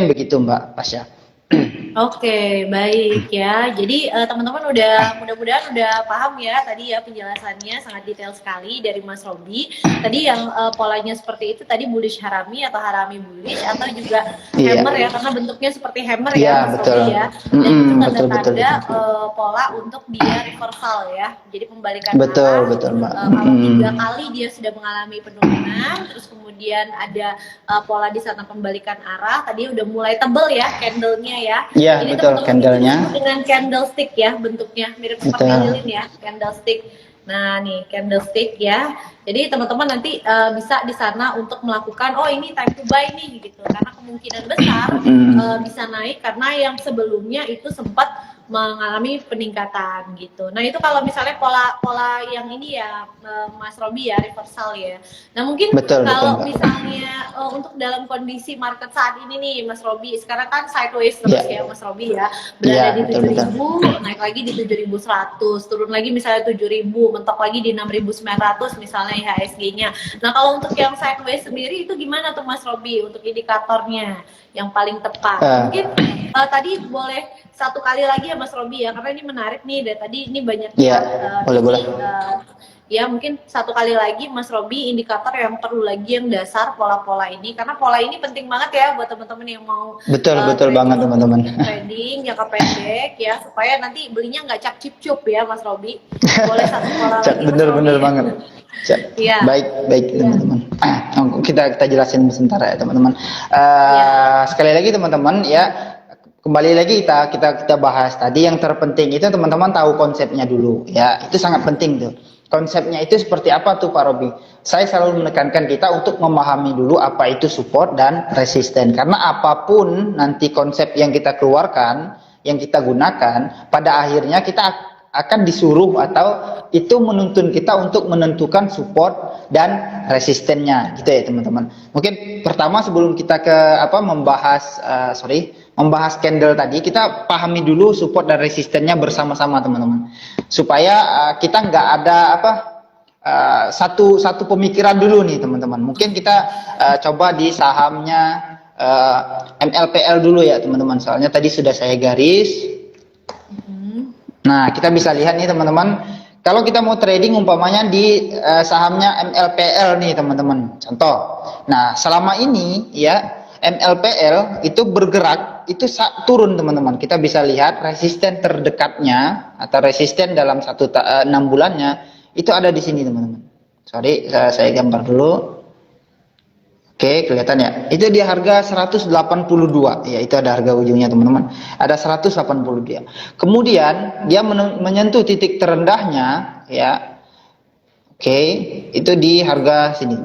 begitu Mbak Pasya. Oke, baik ya. Jadi teman-teman mudah-mudahan udah paham ya tadi ya penjelasannya sangat detail sekali dari Mas Robi. Tadi yang polanya seperti itu tadi bullish harami atau harami bullish atau juga Iya, hammer ya karena bentuknya seperti hammer ya iya Mas betul. Robi ya. Dan itu Betul betul tanda-tanda betul. pola untuk dia reversal ya. Jadi pembalikan Betul arah. betul Mbak. Kalau 3 kali dia sudah mengalami penurunan, terus kemudian ada pola di sana pembalikan arah. Tadi udah mulai tebel ya candlenya ya. Iya Ini betul, teman-teman itu candlenya. disebut dengan candlestick ya bentuknya mirip seperti Betul. lilin ya candlestick. Nah nih candlestick ya. Jadi teman-teman nanti bisa di sana untuk melakukan oh ini time to buy nih gitu karena kemungkinan besar bisa naik karena yang sebelumnya itu sempat mengalami peningkatan gitu. Nah itu kalau misalnya pola yang ini ya Mas Robi ya reversal ya. Nah mungkin Betul betul kalau Mbak. misalnya untuk dalam kondisi market saat ini nih Mas Robi, sekarang kan sideways terus Iya. ya Mas Robi ya, Iya berada di betul betul. 7.000, naik lagi di 7.100, turun lagi misalnya 7.000, mentok lagi di 6.900 misalnya IHSG-nya. Nah kalau untuk yang sideways sendiri itu gimana tuh Mas Robi untuk indikatornya yang paling tepat? Mungkin tadi boleh satu kali lagi ya Mas Robi ya, karena ini menarik nih dari tadi ini banyak Iya, yang boleh. ya mungkin satu kali lagi Mas Robi indikator yang perlu lagi yang dasar pola-pola ini karena pola ini penting banget ya buat teman-teman yang mau Betul betul banget teman-teman. trading jangka pendek ya supaya nanti belinya nggak cap cip cup ya Mas Robi. Boleh satu pola lagi Mas Robi. Bener banget. Iya. Baik teman-teman. Kita jelasin sebentar ya teman-teman. Sekali lagi teman-teman ya, kembali lagi kita bahas tadi yang terpenting itu teman-teman tahu konsepnya dulu ya, itu sangat penting tuh. Konsepnya itu seperti apa tuh Pak Robi? Saya selalu menekankan kita untuk memahami dulu apa itu support dan resisten, karena apapun nanti konsep yang kita keluarkan, yang kita gunakan, pada akhirnya kita akan disuruh atau itu menuntun kita untuk menentukan support dan resistennya gitu ya teman-teman. Mungkin pertama sebelum kita ke membahas candle tadi, kita pahami dulu support dan resistennya bersama-sama teman-teman, supaya kita nggak ada satu pemikiran dulu nih teman-teman. Mungkin kita coba di sahamnya MLPL dulu ya teman-teman, soalnya tadi sudah saya garis. Nah, kita bisa lihat nih teman-teman, kalau kita mau trading umpamanya di sahamnya MLPL nih teman-teman, contoh. Nah, selama ini ya MLPL itu bergerak, itu turun teman-teman. Kita bisa lihat resisten terdekatnya atau resisten dalam 6 bulannya itu ada di sini teman-teman. Sorry, saya gambar dulu. Oke, kelihatan ya. Itu di harga 182. Ya, itu ada harga ujungnya, teman-teman. Ada 182. Kemudian dia menyentuh titik terendahnya, ya. Oke, itu di harga sini.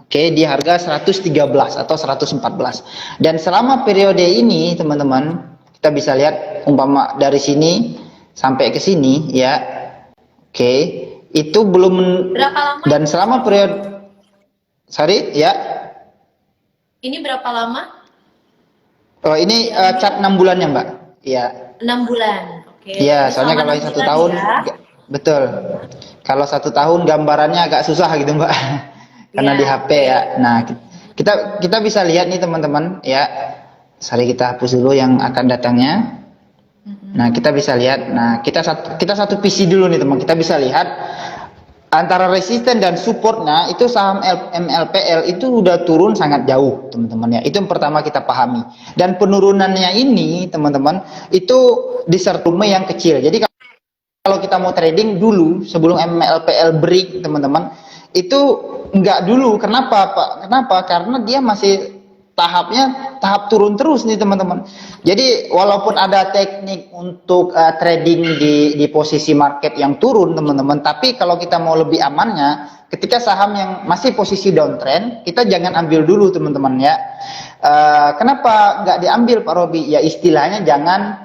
Oke, di harga 113 atau 114. Dan selama periode ini, teman-teman, kita bisa lihat umpama dari sini sampai ke sini, ya. Oke, itu belum berapa lama? Dan selama periode ya. Ini berapa lama? Oh, ini cat 6 bulannya, Mbak. Iya. 6 bulan. Oke. Iya, soalnya kalau 1 tahun ya. Betul. Kalau 1 tahun gambarannya agak susah gitu, Mbak. Karena di HP ya. Nah, kita bisa lihat nih teman-teman ya. Sorry, kita hapus dulu yang akan datangnya. Nah, kita bisa lihat. Nah, kita satu PC dulu nih, teman. Kita bisa lihat antara resisten dan supportnya itu saham MLPL itu udah turun sangat jauh teman-teman ya. Itu yang pertama kita pahami. Dan penurunannya ini teman-teman itu disertume yang kecil. Jadi kalau kita mau trading dulu sebelum MLPL break teman-teman itu enggak dulu. Kenapa Pak? Kenapa? Karena dia masih tahap turun terus nih teman-teman. Jadi walaupun ada teknik untuk trading di posisi market yang turun teman-teman, tapi kalau kita mau lebih amannya, ketika saham yang masih posisi downtrend, kita jangan ambil dulu teman-teman ya. Kenapa nggak diambil Pak Robi? Ya istilahnya jangan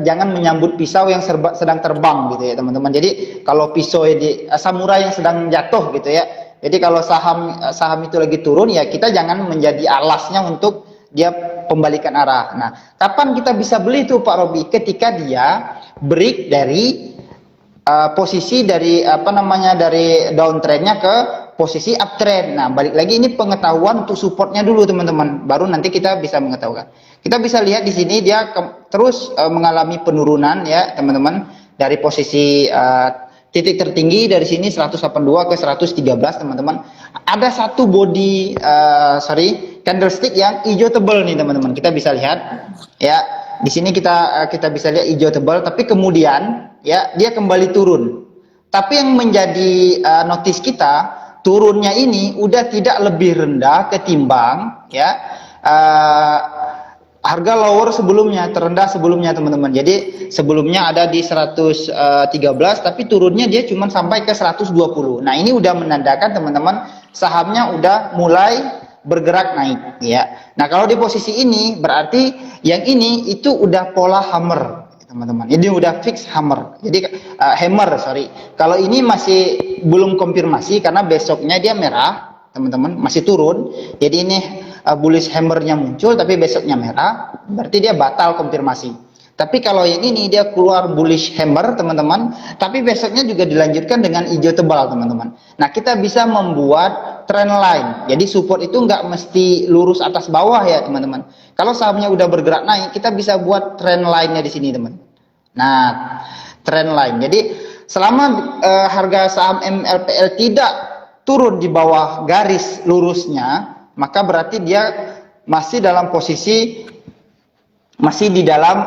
jangan menyambut pisau yang sedang terbang gitu ya teman-teman. Jadi kalau pisau samurai yang sedang jatuh gitu ya. Jadi kalau saham itu lagi turun ya kita jangan menjadi alasnya untuk dia pembalikan arah. Nah, kapan kita bisa beli itu Pak Robi? Ketika dia break dari posisi dari dari downtrendnya ke posisi uptrend. Nah, balik lagi ini pengetahuan untuk supportnya dulu teman-teman. Baru nanti kita bisa mengetahukan. Kita bisa lihat di sini dia terus mengalami penurunan ya teman-teman dari posisi titik tertinggi dari sini 182 ke 113 teman-teman. Ada satu body candlestick yang hijau tebal nih teman-teman. Kita bisa lihat ya. Di sini kita bisa lihat hijau tebal tapi kemudian ya dia kembali turun. Tapi yang menjadi notice kita, turunnya ini udah tidak lebih rendah ketimbang ya harga lower sebelumnya, terendah sebelumnya teman-teman. Jadi sebelumnya ada di 113 tapi turunnya dia cuma sampai ke 120. Nah, ini udah menandakan teman-teman sahamnya udah mulai bergerak naik ya. Nah, kalau di posisi ini berarti yang ini itu udah pola hammer teman-teman. Ini udah fix hammer. Jadi hammer, sorry. Kalau ini masih belum konfirmasi karena besoknya dia merah, teman-teman, masih turun. Jadi ini bullish hammernya muncul tapi besoknya merah, berarti dia batal konfirmasi. Tapi kalau yang ini dia keluar bullish hammer, teman-teman, tapi besoknya juga dilanjutkan dengan hijau tebal, teman-teman. Nah, kita bisa membuat trend line. Jadi support itu nggak mesti lurus atas bawah ya, teman-teman. Kalau sahamnya udah bergerak naik, kita bisa buat trend line-nya di sini, teman. Nah, trend line. Jadi selama harga saham MLPL tidak turun di bawah garis lurusnya, maka berarti dia masih dalam posisi masih di dalam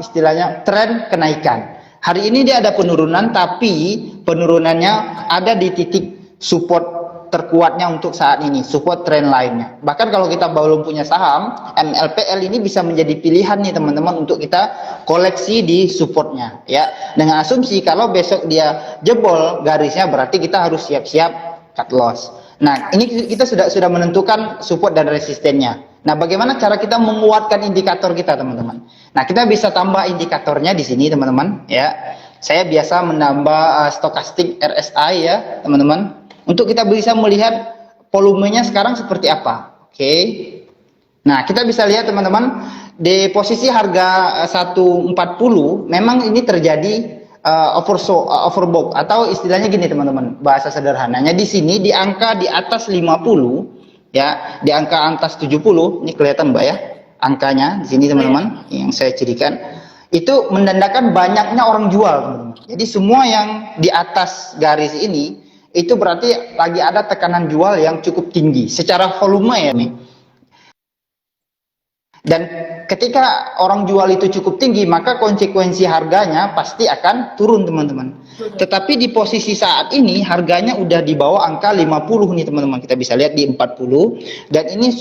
istilahnya tren kenaikan. Hari ini dia ada penurunan tapi penurunannya ada di titik support terkuatnya untuk saat ini, support trend lainnya. Bahkan kalau kita belum punya saham, MLPL ini bisa menjadi pilihan nih teman-teman untuk kita koleksi di supportnya ya. Dengan asumsi kalau besok dia jebol garisnya berarti kita harus siap-siap cut loss. Nah, ini kita sudah menentukan support dan resistennya. Nah, bagaimana cara kita menguatkan indikator kita, teman-teman? Nah, kita bisa tambah indikatornya di sini, teman-teman, ya. Saya biasa menambah stokastik RSI ya, teman-teman, untuk kita bisa melihat volumenya sekarang seperti apa. Oke. Nah, kita bisa lihat, teman-teman, di posisi harga 140 memang ini terjadi overbought atau istilahnya gini teman-teman, bahasa sederhananya di sini di angka di atas 50 ya, di angka atas 70 ini kelihatan Mbak ya angkanya di sini teman-teman yang saya cirikan itu menandakan banyaknya orang jual teman-teman. Jadi semua yang di atas garis ini itu berarti lagi ada tekanan jual yang cukup tinggi secara volume ya nih. Dan ketika orang jual itu cukup tinggi, maka konsekuensi harganya pasti akan turun, teman-teman. Tetapi di posisi saat ini, harganya udah di bawah angka 50 nih, teman-teman. Kita bisa lihat di 40. Dan ini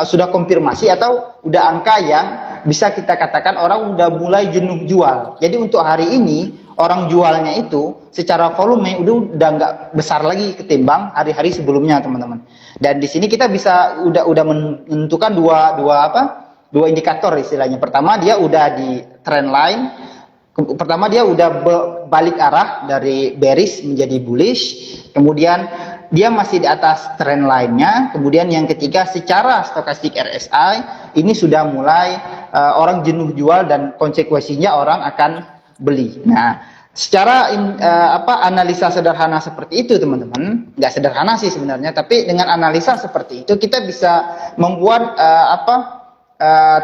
sudah konfirmasi atau udah angka yang bisa kita katakan orang udah mulai jenuh jual. Jadi untuk hari ini, orang jualnya itu secara volume udah nggak besar lagi ketimbang hari-hari sebelumnya, teman-teman. Dan di sini kita bisa udah menentukan dua indikator istilahnya. Pertama dia udah di trend line. Pertama dia udah balik arah dari bearish menjadi bullish. Kemudian dia masih di atas trend line-nya. Kemudian yang ketiga secara stokastik RSI ini sudah mulai orang jenuh jual dan konsekuensinya orang akan beli. Nah, secara analisa sederhana seperti itu teman-teman, nggak sederhana sih sebenarnya, tapi dengan analisa seperti itu kita bisa membuat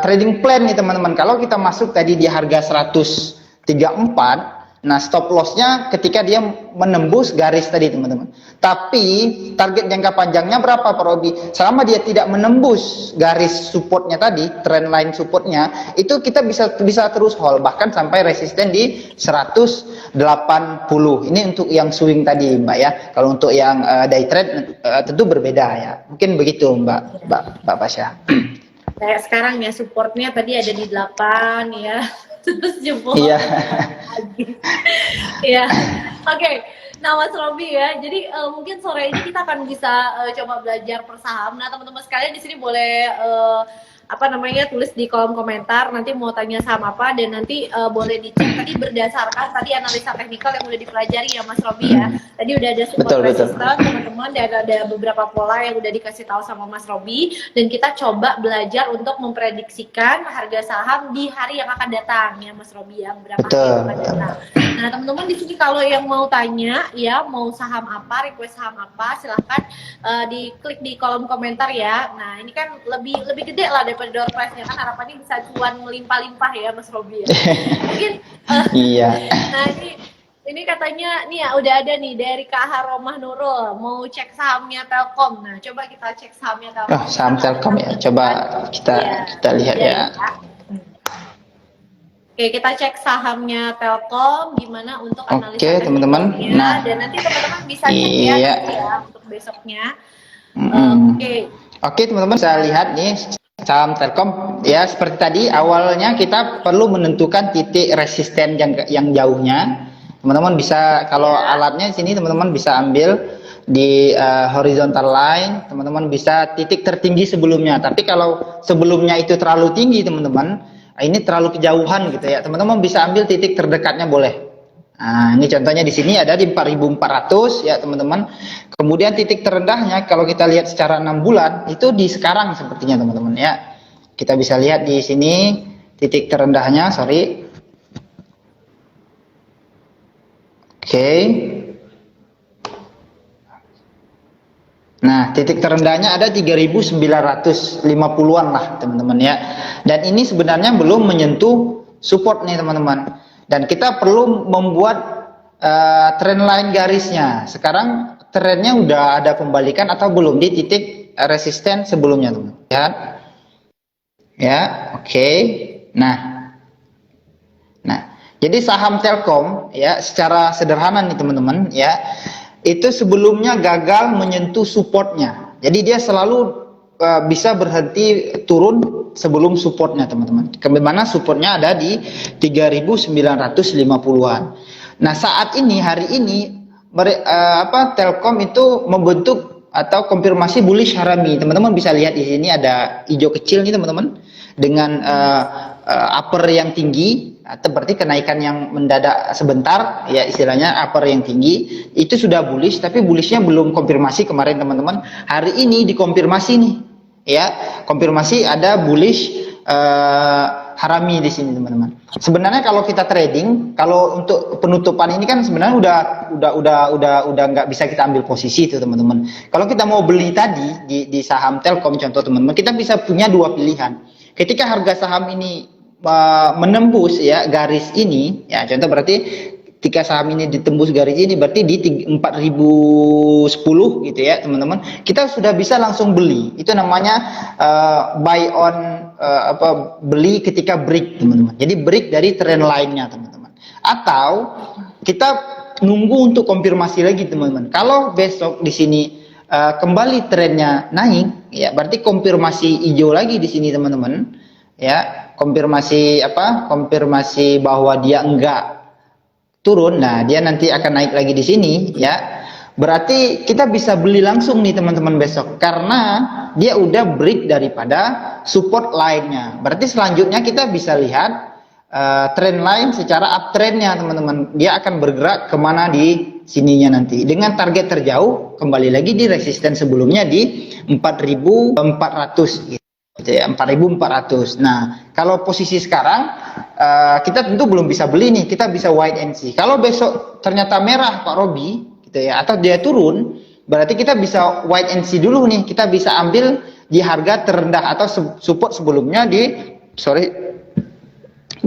trading plan nih teman-teman. Kalau kita masuk tadi di harga 134, nah stop lossnya ketika dia menembus garis tadi teman-teman. Tapi target jangka panjangnya berapa Pak Robi? Selama dia tidak menembus garis supportnya tadi, trend line supportnya, itu kita bisa terus hold bahkan sampai resisten di 180. Ini untuk yang swing tadi Mbak ya. Kalau untuk yang day trade tentu berbeda ya. Mungkin begitu Mbak Pasha. Kayak sekarang ya supportnya tadi ada di 8 ya. Terus jebol iya. lagi. Ya. Oke. Nah Mas Robi ya, jadi mungkin sore ini kita akan bisa coba belajar per saham. Nah teman-teman sekalian di sini boleh apa namanya, tulis di kolom komentar nanti mau tanya saham apa, dan nanti boleh dicek tadi berdasarkan tadi analisa teknikal yang udah dipelajari ya Mas Robi ya. Tadi udah ada support resistance teman-teman, dan ada beberapa pola yang udah dikasih tahu sama Mas Robi, dan kita coba belajar untuk memprediksikan harga saham di hari yang akan datang ya Mas Robi, yang berapa hari yang akan datang. Nah teman-teman di sini kalau yang mau tanya ya, mau saham apa, request saham apa, silahkan diklik di kolom komentar ya. Nah ini kan lebih gede lah daripada door prize-nya, kan harapannya bisa cuan melimpah-limpah ya Mas Robi ya. Mungkin iya. Nah ini katanya nih ya, udah ada nih dari Kak Haromah Nurul mau cek sahamnya Telkom. Nah coba kita cek sahamnya Telkom. Saham Telkom ya, coba kita lihat ya. Oke, kita cek sahamnya Telkom gimana untuk analisa. Oke, teman-teman. Nah, dan nanti teman-teman bisa cek ya untuk besoknya. Oke, teman-teman, saya lihat nih saham Telkom ya, seperti tadi awalnya kita perlu menentukan titik resisten yang jauhnya. Teman-teman bisa, kalau alatnya di sini teman-teman bisa ambil di horizontal line, teman-teman bisa titik tertinggi sebelumnya. Tapi kalau sebelumnya itu terlalu tinggi teman-teman, ini terlalu kejauhan gitu ya, teman-teman bisa ambil titik terdekatnya boleh. Nah, ini contohnya di sini ada di 4.400 ya teman-teman. Kemudian titik terendahnya kalau kita lihat secara 6 bulan itu di sekarang sepertinya teman-teman ya. Kita bisa lihat di sini titik terendahnya, sorry. Oke. Nah, titik terendahnya ada 3.950-an lah teman-teman ya. Dan ini sebenarnya belum menyentuh support nih teman-teman. Dan kita perlu membuat trend line garisnya. Sekarang trennya udah ada pembalikan atau belum di titik resisten sebelumnya teman-teman. Ya, oke. Nah, jadi saham Telkom ya secara sederhana nih teman-teman ya. Itu sebelumnya gagal menyentuh supportnya, jadi dia selalu bisa berhenti turun sebelum supportnya teman-teman. Kemana supportnya ada di 3.950-an. Nah saat ini hari ini Telkom itu membentuk atau konfirmasi bullish harami. Teman-teman bisa lihat di sini ada hijau kecil nih teman-teman dengan upper yang tinggi, atau berarti kenaikan yang mendadak sebentar ya, istilahnya upper yang tinggi itu sudah bullish, tapi bullishnya belum konfirmasi kemarin teman-teman. Hari ini dikonfirmasi nih ya, konfirmasi ada bullish harami di sini teman-teman. Sebenarnya kalau kita trading, kalau untuk penutupan ini kan sebenarnya udah nggak bisa kita ambil posisi itu teman-teman. Kalau kita mau beli tadi di saham Telkom contoh teman-teman, kita bisa punya dua pilihan. Ketika harga saham ini menembus ya garis ini ya, contoh berarti ketika saham ini ditembus garis ini berarti di 4010 gitu ya teman-teman, kita sudah bisa langsung beli. Itu namanya buy on beli ketika break teman-teman. Jadi break dari trend line-nya teman-teman. Atau kita nunggu untuk konfirmasi lagi teman-teman. Kalau besok di sini kembali trennya naik ya, berarti konfirmasi hijau lagi di sini teman-teman. Ya, konfirmasi konfirmasi bahwa dia enggak turun. Nah, dia nanti akan naik lagi di sini ya. Berarti kita bisa beli langsung nih teman-teman besok, karena dia udah break daripada support line-nya. Berarti selanjutnya kita bisa lihat trend line secara uptrendnya teman-teman. Dia akan bergerak kemana di sininya nanti dengan target terjauh kembali lagi di resisten sebelumnya di 4.400 gitu ya, 4.400. Nah, kalau posisi sekarang kita tentu belum bisa beli nih, kita bisa wait and see. Kalau besok ternyata merah Pak Robi gitu ya, atau dia turun, berarti kita bisa wait and see dulu nih. Kita bisa ambil di harga terendah atau support sebelumnya di 3.970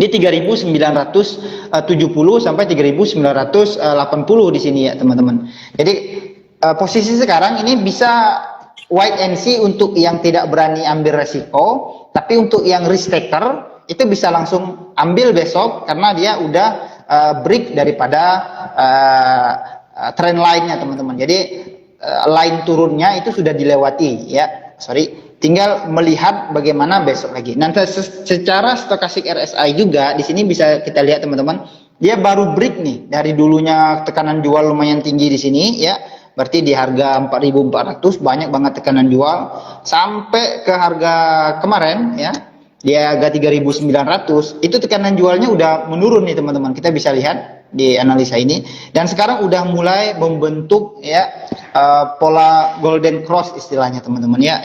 sampai 3.980 di sini ya teman-teman. Jadi posisi sekarang ini bisa wait and see untuk yang tidak berani ambil resiko, tapi untuk yang risk taker itu bisa langsung ambil besok karena dia udah break daripada trend line-nya teman-teman. Jadi line turunnya itu sudah dilewati ya, tinggal melihat bagaimana besok lagi. Nanti secara stokastik RSI juga di sini bisa kita lihat teman-teman, dia baru break nih dari dulunya tekanan jual lumayan tinggi di sini ya, Berarti di harga 4.400 banyak banget tekanan jual sampai ke harga kemarin ya. Di harga 3.900 itu tekanan jualnya udah menurun nih teman-teman. Kita bisa lihat di analisa ini dan sekarang udah mulai membentuk ya pola golden cross istilahnya teman-teman ya.